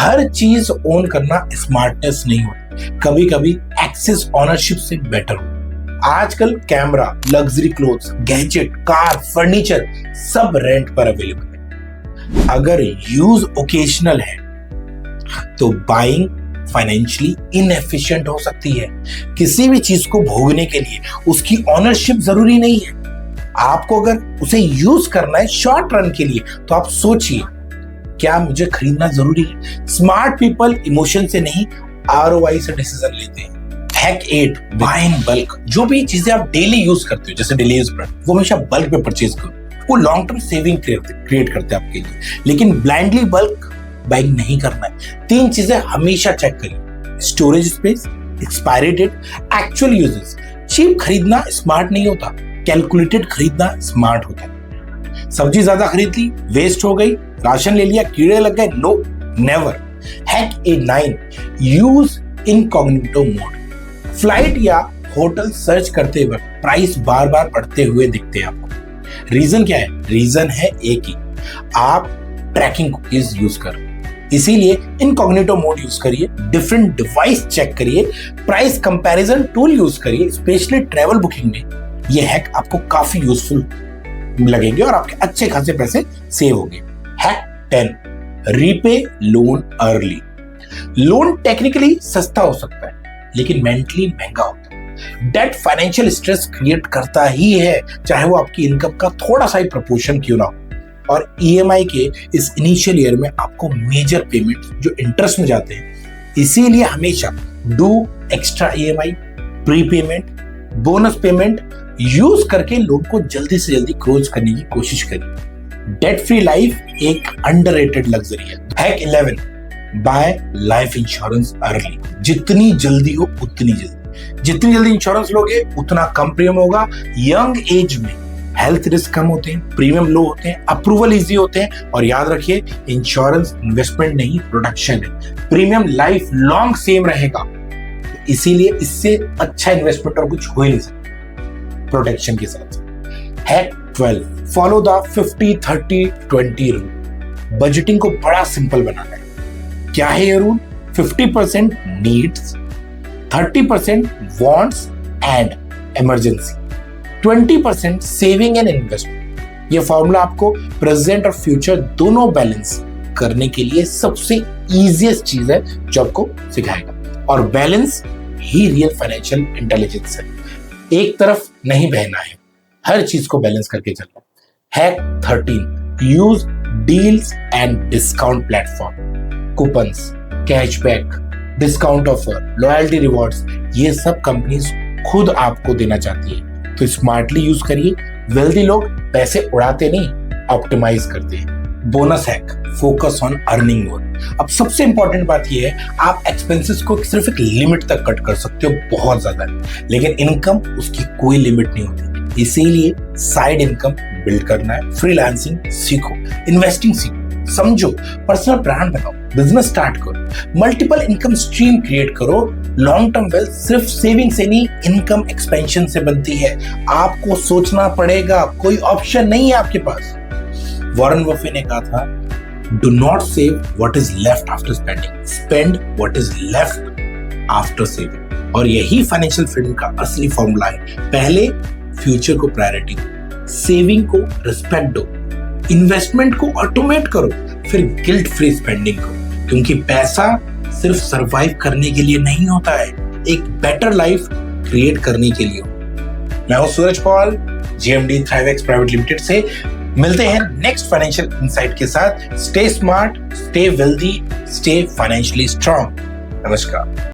हर चीज ओन करना स्मार्टनेस नहीं होता, कभी कभी एक्सेस ओनरशिप से बेटर हो। आजकल camera, luxury clothes, gadget, car, furniture सब रेंट पर अवेलेबल है। अगर यूज ओकेजनल है तो बाइंग फाइनेंशियली इनएफिशिएंट हो सकती है। किसी भी चीज को भोगने के लिए उसकी ओनरशिप जरूरी नहीं है। आपको अगर उसे यूज करना है शॉर्ट रन के लिए तो आप सोचिए, क्या मुझे खरीदना जरूरी है? स्मार्ट पीपल इमोशन से नहीं, आरओआई से डिसीजन लेते हैं। Hack 8, buy in bulk. जो भी चीजें आप डेली यूज करते हो, जैसे डेली यूज प्रोडक्ट, वो हमेशा बल्क में परचेज करो। वो लॉन्ग टर्म सेविंग क्रिएट करते हैं आपके लिए। लेकिन ब्लाइंडली बल्क बाइंग नहीं करना है। 3 चीजें हमेशा चेक करिए: storage space, expiry date, actual uses. Cheap खरीदना स्मार्ट नहीं होता, कैलकुलेटेड खरीदना स्मार्ट होता है। सब्जी ज्यादा खरीद ली, वेस्ट हो गई, राशन ले लिया, कीड़े लग गए, no, never. Hack 9, use incognito mode. Flight या होटल सर्च करते वक्त प्राइस बार बार बढ़ते हुए दिखते हैं आपको। रीजन क्या है? रीजन है एक ही, आप ट्रैकिंग कुकीज यूज कर। इसीलिए इनकॉग्निटो मोड यूज करिए, डिफरेंट डिवाइस चेक करिए, प्राइस कंपैरिजन टूल यूज करिए। स्पेशली ट्रैवल बुकिंग में ये हैक आपको काफी यूजफुल लगेंगे और आपके अच्छे खासे पैसे सेव होंगे। Hack 10, repay loan early. Loan technically सस्ता हो सकता है लेकिन मेंटली महंगा होता है। डेट फाइनेंशियल स्ट्रेस क्रिएट करता ही है, चाहे वो आपकी इनकम का थोड़ा सा ही प्रपोर्शन क्यों ना हो। और ईएमआई के इस इनिशियल ईयर में आपको मेजर पेमेंट जो इंटरेस्ट में जाते हैं, इसीलिए हमेशा do extra EMI, pre payment, bonus payment use करके लोन को जल्दी से जल्दी क्लोज करने की कोशिश करिए। डेट फ्री लाइफ एक अंडररेटेड लग्जरी है। Hack 11, bye life insurance early. जितनी जल्दी हो उतनी जल्दी, जितनी जल्दी इंश्योरेंस लोगे उतना कम प्रीमियम होगा। यंग एज में हेल्थ रिस्क कम होते हैं, प्रीमियम लो होते हैं, अप्रूवल इजी होते हैं। और याद रखिए, इंश्योरेंस इन्वेस्टमेंट नहीं प्रोडक्शन है। प्रीमियम लाइफ लॉन्ग सेम रहेगा, इसीलिए इससे अच्छा इन्वेस्टमेंट और कुछ हो ही नहीं सकता प्रोटेक्शन के साथ। Hack 12, follow the 50-30-20 rule. Budgeting को बड़ा सिंपल बनाना है। क्या है ये rule? 50% needs, 30% wants and emergency, 20% saving and investment. ये फॉर्मूला आपको प्रेजेंट और फ्यूचर दोनों बैलेंस करने के लिए सबसे इजीएस्ट चीज है जो आपको सिखाएगा। और बैलेंस ही रियल फाइनेंशियल इंटेलिजेंस है। एक तरफ नहीं बहना है, हर चीज को बैलेंस करके चलना। Hack 13, use deals and discount platform. Coupons, cashback, discount offer, loyalty rewards, ये सब कंपनीज खुद आपको देना चाहती है, तो स्मार्टली यूज करिए। वेल्दी लोग पैसे उड़ाते नहीं, ऑप्टिमाइज करते हैं। Bonus hack, focus on earning more. अब सबसे इंपॉर्टेंट बात यह है, आप एक्सपेंसेस को सिर्फ एक लिमिट तक कट कर सकते हो, बहुत ज्यादा, लेकिन इनकम उसकी कोई लिमिट नहीं होती। इसीलिए साइड इनकम बिल्ड करना है। फ्रीलांसिंग सीखो, इन्वेस्टिंग सीखो, समझो, पर्सनल ब्रांड बनाओ, बिजनेस स्टार्ट करो, मल्टीपल इनकम स्ट्रीम क्रिएट करो। लॉन्ग टर्म वेल्थ सिर्फ सेविंग से नहीं, इनकम एक्सपेंशन से बनती है। आपको सोचना पड़ेगा, कोई ऑप्शन नहीं है आपके पास। वॉरेन बफे ने कहा था, do not save what is left after spending, spend what is left after saving. और यही फाइनेंशियल फ्रीडम का असली फॉर्मूला है। पहले फ्यूचर को प्रायोरिटी दो, सेविंग को रिस्पेक्ट दो, इन्वेस्टमेंट को ऑटोमेट करो, फिर गिल्ट फ्री स्पेंडिंग करो। क्योंकि पैसा सिर्फ सरवाइव करने के लिए नहीं होता है, एक बेटर लाइफ क्रिएट करने के लिए। मैं हूं सूरज पॉल, जीएमडी थ्राइवेक्स प्राइवेट लिमिटेड से। मिलते हैं नेक्स्ट फाइनेंशियल इनसाइट के साथ। Stay smart, stay wealthy, stay financially strong. नमस्कार।